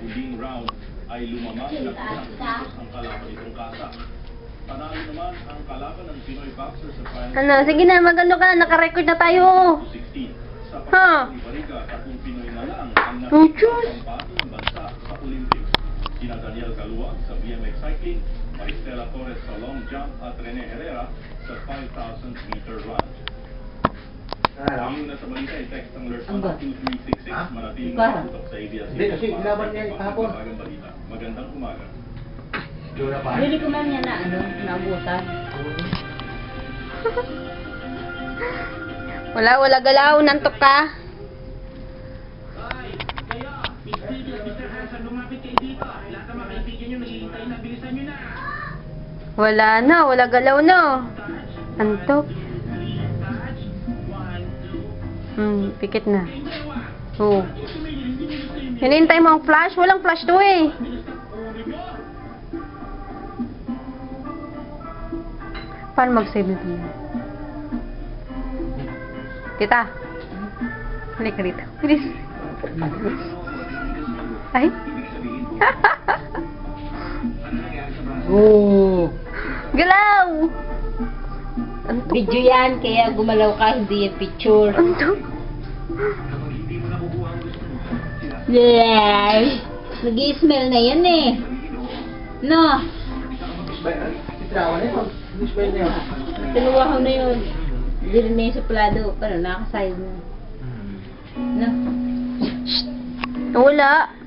huling round ay lumamang at pinakasitos ang kalaban itong kasa. Panalo naman ang kalaban ng Pinoy boxer sa final. Ano, sige na, magano ka na, naka-record na tayo. 16. Sa Ha? pagkakasal ni Bariga, tatlong Pinoy na lang ang nakapagpampati ng bansa sa Olympics. Sina Daniel Caluag sa BMX cycling, Maristela Torres sa long jump at Rene Herrera sa 5,000 meter run. Ang una sa balita ay text ng alert 12366 manatiling nakatutok sa ABS. Hindi, kasi laban niya kahapon. Magandang umaga. Hindi ko man yan na, naabutan. Wala galaw, nantok ka. Wala galaw no. Antok. Pikit na. Oh. Hinihintay mo ang flash? Walang flash to eh. Paano mag-save nito? Tita. Halika rito. Bilis. Ay. Oh. Galaw! Antok. Video yan, kaya gumalaw ka, hindi yung picture. Antok. Yes! Nag-i-smell na yan eh. No? Tinuwahan na yun. Hindi rin na yung suplado, pero nakasayod na. No? Wala.